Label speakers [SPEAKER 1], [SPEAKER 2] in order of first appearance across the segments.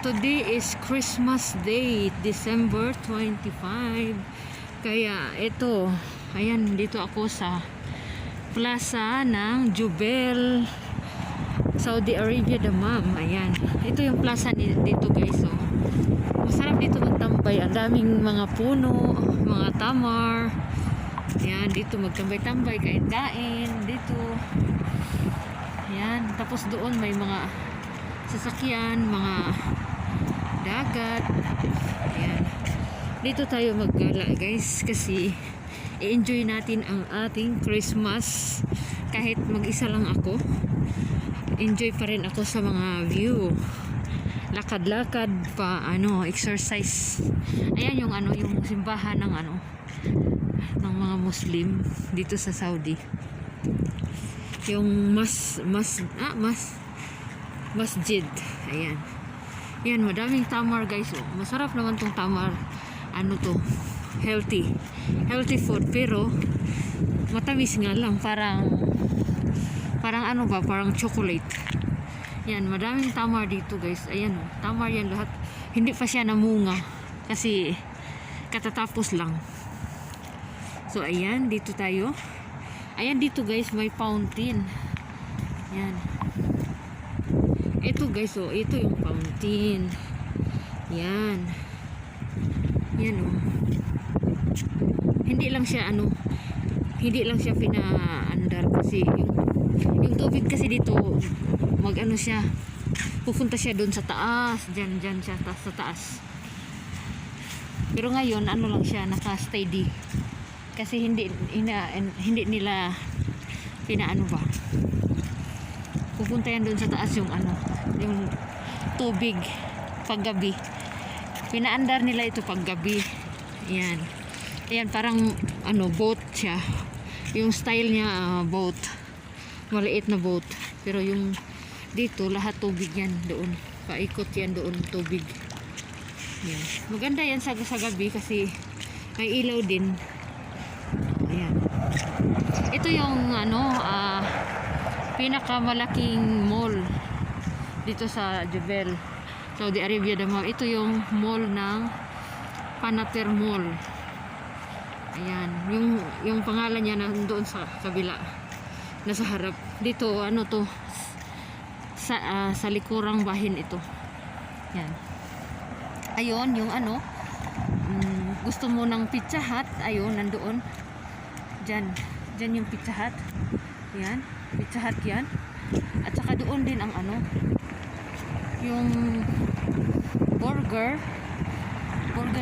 [SPEAKER 1] today is Christmas Day, December 25. Kaya ito, ayan, dito ako sa plaza ng Jubel, Saudi Arabia, Dammam. Ayan, ito yung plaza dito guys. So, masarap dito magtambay. Ang daming mga puno, mga tamar. Ayan, dito magtambay-tambay, kain-kain dito. Ayan, tapos doon may mga sasakyan, mga dagat. Ayan, dito tayo maggala guys, kasi i-enjoy natin ang ating Christmas. Kahit mag-isa lang ako, enjoy pa rin ako sa mga view, lakad-lakad pa, exercise. Ayan yung yung simbahan ng ng mga Muslim dito sa Saudi, yung masjid. Ayan. Yan, madaming tamar guys. Oh, masarap naman tong tamar. Healthy food, pero matamis nga lang, parang parang chocolate. Yan, madaming tamar dito guys. Ayan, oh, tamar yan lahat. Hindi pa siya namunga kasi katatapos lang. So ayan, dito tayo. Ayan, dito guys may fountain. Yan. Ito guys, oh, ito yung fountain. Yan. Yan, oh. Hindi lang siya pinaandar kasi yung tubig kasi dito siya, pupunta siya doon sa taas, diyan siya sa taas. Pero ngayon lang siya, naka-steady. Kasi hindi nila pupunta yan doon sa taas yung tubig paggabi. Pinaandar nila ito paggabi. Yan. Ayan, parang boat siya. Yung style niya, boat. Maliit na boat. Pero yung dito, lahat tubig yan doon. Paikot yan doon, tubig. Yan. Maganda yan sa gabi kasi may ilaw din. Ayan. Ito yung pinakamalaking mall dito sa Jubel, Saudi Arabia, Dammam. Ito yung mall ng Panater Mall. Ayan, yung pangalan niya nandoon sa kabila, nasa harap. Dito sa likurang bahin ito. Yan. Ayun, yung gusto mo ng Pizza Hut, ayun, nandoon. Diyan yung Pizza Hut. Yan, Pizza Hut yan. At saka doon din ang yung burger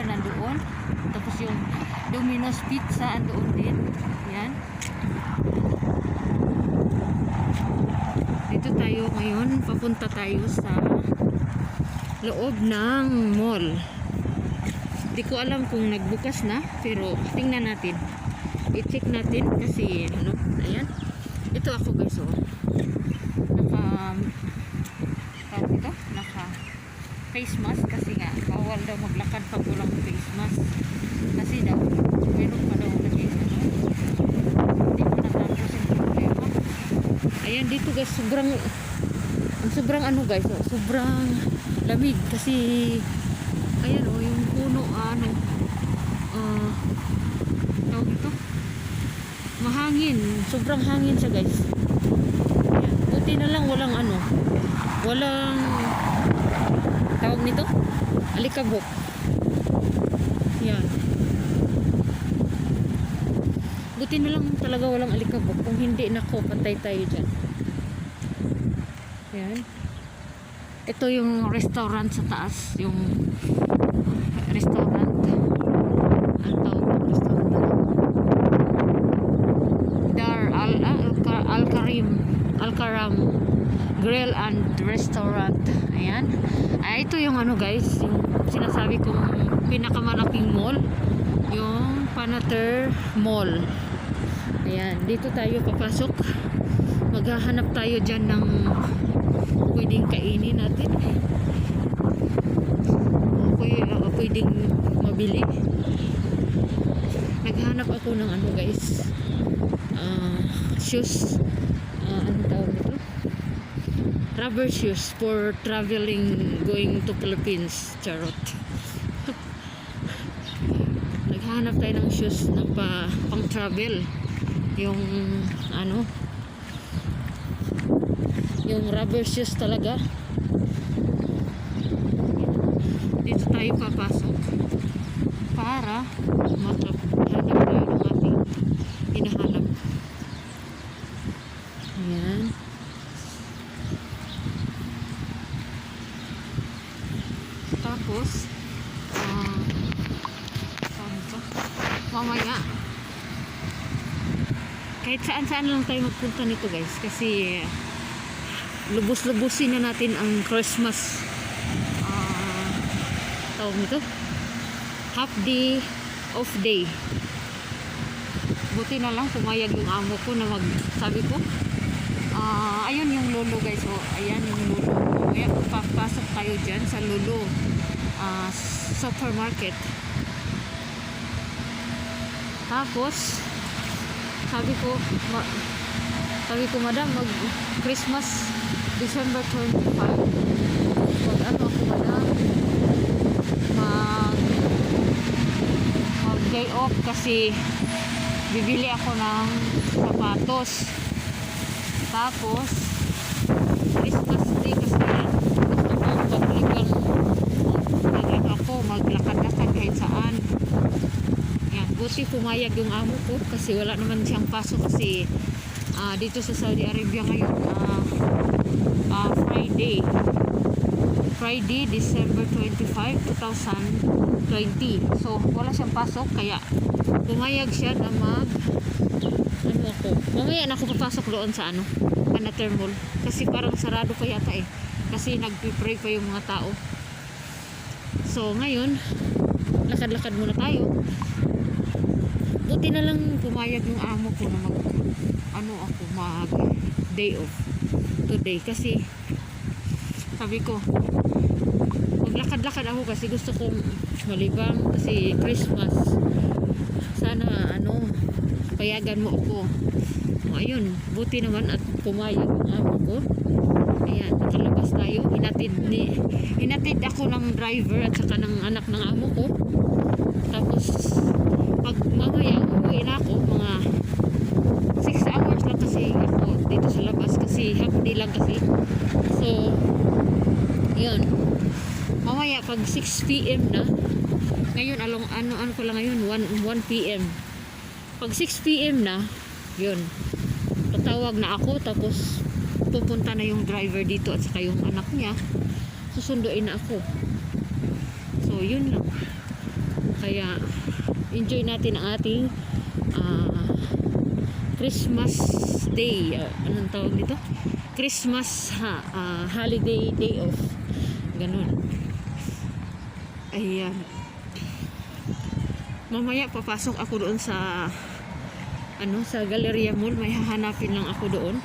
[SPEAKER 1] nandoon. Tapos yung Domino's Pizza andoon din. Yan. Dito tayo ngayon, papunta tayo sa loob ng mall. Hindi ko alam kung nagbukas na, pero tingnan natin. I-check natin kasi ayan. Ito ako guys, oh. Naka face mask kasi nga bawal daw maglakad pag walang face mask. Kasi daw meron pa daw hindi pa natapos yung problema. Ayan, dito guys, sobrang guys, oh, sobrang lamig kasi ayan, oh, yung puno tawag ito, mahangin, sobrang hangin siya guys. Ayan. Buti na lang walang tawag nito, alikabok. Yan, buti na lang talaga walang alikabok. Kung hindi, nako, patay tayo dyan. Yan, ito yung restaurant sa taas, yung restaurant. Ang tawag ng restaurant na Dar Al-Karam Grill and Restaurant. Ayan. Ito yung guys, yung sinasabi kong pinakamalaking mall, yung Panater Mall. Ayan, dito tayo papasok. Maghahanap tayo dyan ng pwedeng kainin natin, o pwedeng mabili. Naghanap ako ng guys, shoes, ano tawag ito, rubber shoes for traveling going to Philippines. Charot. Naghahanap tayo ng shoes na pang travel. Yung ano, yung rubber shoes talaga. Dito tayo papasok para makahanap tayo ng ating hinahanap. Ayan. Tapos saan ito? Mamaya kahit saan lang tayo magpunta nito guys, kasi lubos-lubusin na natin ang Christmas tawag nito, half day, off day. Buti na lang pumayag yung amo ko na sabi ko, ayun yung lolo guys, ayan yung lolo. Kaya papasok tayo dyan sa lolo supermarket. Tapos sabi ko madam, mag Christmas December 25, pag ano ako madam, mag day off kasi bibili ako ng sapatos. Tapos Christmas day kasi gusto ko maglakad-lakad kahit saan. Yan, buti pumayag yung amo ko kasi wala naman siyang pasok kasi dito sa Saudi Arabia ngayon Friday, December 25, 2020. So, wala siyang pasok kaya pumayag siya na mamaya na ako papasok doon sa Panater Mall. Kasi parang sarado pa yata kasi nagpipray pa yung mga tao. So, ngayon, lakad-lakad muna tayo. Buti na lang pumayag yung amo ko na mag day off today kasi sabi ko maglakad-lakad ako kasi gusto kong malibang kasi Christmas. Sana payagan mo ako. Ayun, buti naman at pumayag yung amo ko. Ayan, nakalabas tayo. Hinatid ako ng driver at saka ng anak ng amo ko. Tapos pag mamaya uuwi na ako, mga 6 hours lang kasi ako dito sa labas kasi half day lang kasi. So yun, mamaya pag 6 PM na ngayon, ano ko lang ngayon 1 PM. Pag 6 PM na yun, tatawag na ako tapos pupunta na yung driver dito at saka yung anak niya, susunduin na ako. So yun lang, kaya enjoy natin ang ating Christmas day, anong tawag nito, Christmas holiday day off, ganun. Ayan, mamaya papasok ako doon sa sa Galleria Mall, may hahanapin lang ako doon